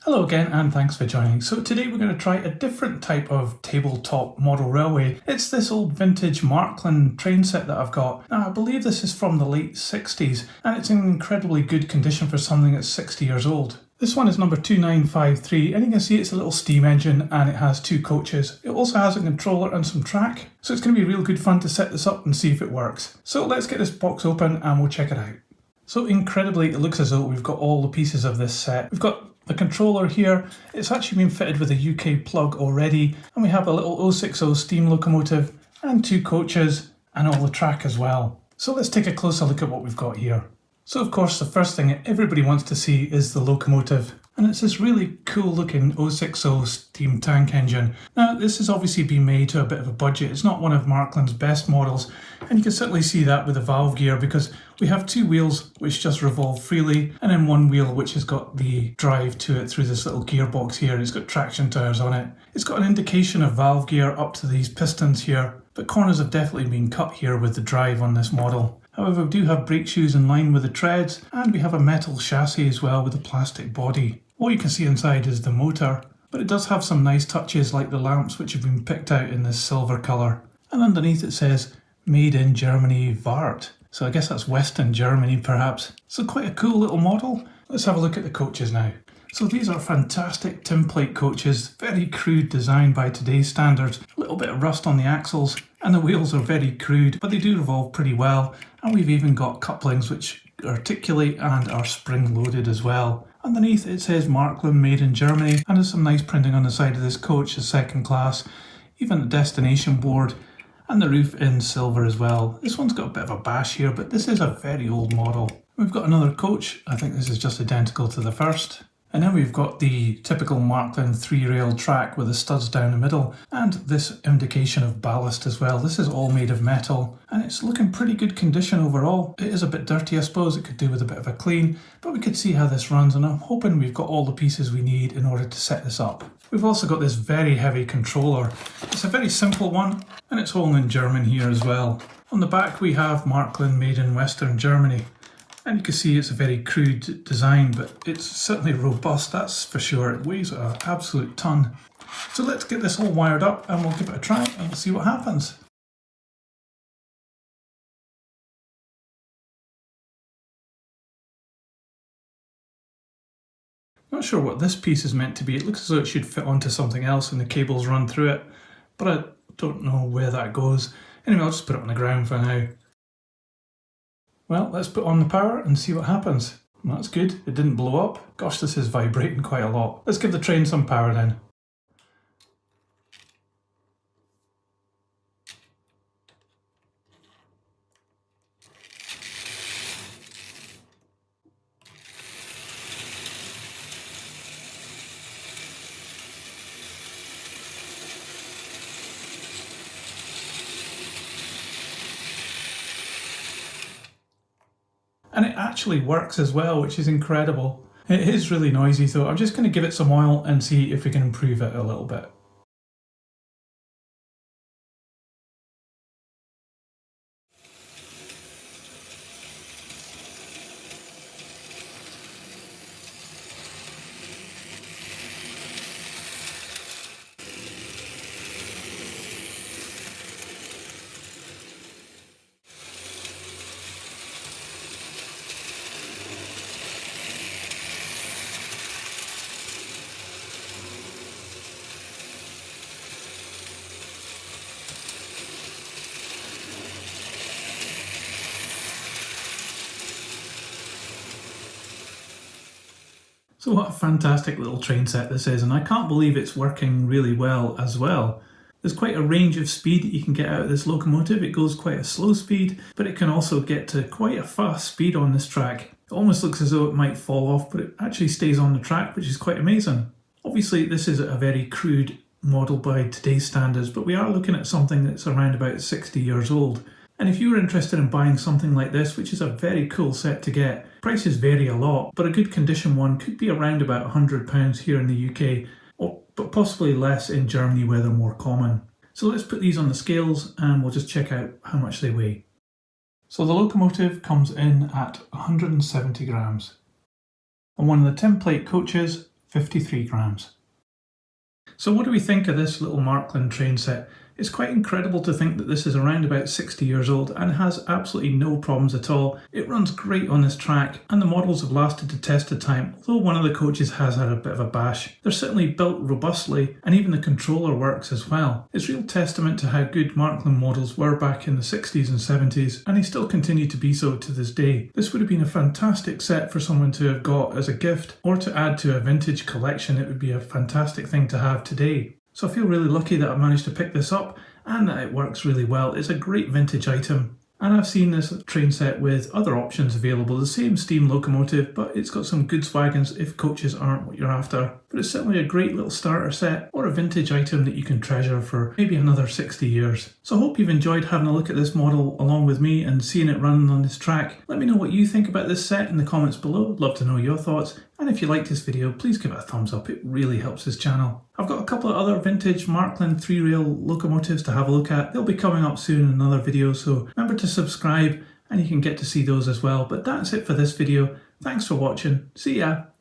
Hello again and thanks for joining. So today we're going to try a different type of tabletop model railway. It's this old vintage Marklin train set that I've got. Now I believe this is from the late 60s and it's in incredibly good condition for something that's 60 years old. This one is number 2953 and you can see it's a little steam engine and it has two coaches. It also has a controller and some track. So it's going to be real good fun to set this up and see if it works. So let's get this box open and we'll check it out. So incredibly it looks as though we've got all the pieces of this set. We've got the controller here. It's actually been fitted with a UK plug already, and we have a little 060 steam locomotive and two coaches and all the track as well. So let's take a closer look at what we've got here. So of course the first thing everybody wants to see is the locomotive, and it's this really cool looking 060 steam tank engine. Now this has obviously been made to a bit of a budget. It's not one of Marklin's best models, and you can certainly see that with the valve gear because we have two wheels which just revolve freely and then one wheel which has got the drive to it through this little gearbox here. It's got traction tires on it. It's got an indication of valve gear up to these pistons here, but corners have definitely been cut here with the drive on this model. However, we do have brake shoes in line with the treads, and we have a metal chassis as well with a plastic body. All you can see inside is the motor, but it does have some nice touches like the lamps which have been picked out in this silver colour. And underneath it says Made in Germany Wart. So I guess that's Western Germany perhaps. So quite a cool little model. Let's have a look at the coaches now. So these are fantastic tinplate coaches, very crude design by today's standards. A little bit of rust on the axles and the wheels are very crude, but they do revolve pretty well. And we've even got couplings which articulate and are spring loaded as well. Underneath it says Marklin Made in Germany, and there's some nice printing on the side of this coach, the second class, even the destination board, and the roof in silver as well. This one's got a bit of a bash here, but this is a very old model. We've got another coach. I think this is just identical to the first. And then we've got the typical Marklin 3-rail track with the studs down the middle and this indication of ballast as well. This is all made of metal and it's looking pretty good condition overall. It is a bit dirty, I suppose. It could do with a bit of a clean, but we could see how this runs, and I'm hoping we've got all the pieces we need in order to set this up. We've also got this very heavy controller. It's a very simple one and it's all in German here as well. On the back we have Marklin Made in Western Germany. And you can see it's a very crude design, but it's certainly robust, that's for sure. It weighs an absolute ton. So let's get this all wired up and we'll give it a try and we'll see what happens. Not sure what this piece is meant to be. It looks as though it should fit onto something else and the cables run through it, but I don't know where that goes. Anyway, I'll just put it on the ground for now. Well, let's put on the power and see what happens. That's good, it didn't blow up. Gosh, this is vibrating quite a lot. Let's give the train some power then. And it actually works as well, which is incredible. It is really noisy though. I'm just going to give it some oil and see if we can improve it a little bit. So what a fantastic little train set this is, and I can't believe it's working really well as well. There's quite a range of speed that you can get out of this locomotive. It goes quite a slow speed, but it can also get to quite a fast speed on this track. It almost looks as though it might fall off, but it actually stays on the track, which is quite amazing. Obviously, this is a very crude model by today's standards, but we are looking at something that's around about 60 years old. And if you were interested in buying something like this, which is a very cool set to get, prices vary a lot, but a good condition one could be around about £100 here in the UK, but possibly less in Germany where they're more common. So let's put these on the scales and we'll just check out how much they weigh. So the locomotive comes in at 170 grams. On one of the template coaches 53 grams. So what do we think of this little Marklin train set? It's quite incredible to think that this is around about 60 years old and has absolutely no problems at all. It runs great on this track and the models have lasted the test of time, although one of the coaches has had a bit of a bash. They're certainly built robustly and even the controller works as well. It's real testament to how good Marklin models were back in the 60s and 70s, and they still continue to be so to this day. This would have been a fantastic set for someone to have got as a gift or to add to a vintage collection. It would be a fantastic thing to have today. So I feel really lucky that I managed to pick this up and that it works really well. It's a great vintage item. And I've seen this train set with other options available, the same steam locomotive, but it's got some good swagons if coaches aren't what you're after. But it's certainly a great little starter set or a vintage item that you can treasure for maybe another 60 years. So I hope you've enjoyed having a look at this model along with me and seeing it running on this track. Let me know what you think about this set in the comments below. I'd love to know your thoughts. And if you liked this video, please give it a thumbs up. It really helps this channel. I've got a couple of other vintage Marklin 3-rail locomotives to have a look at. They'll be coming up soon in another video, so remember to subscribe and you can get to see those as well. But that's it for this video. Thanks for watching. See ya.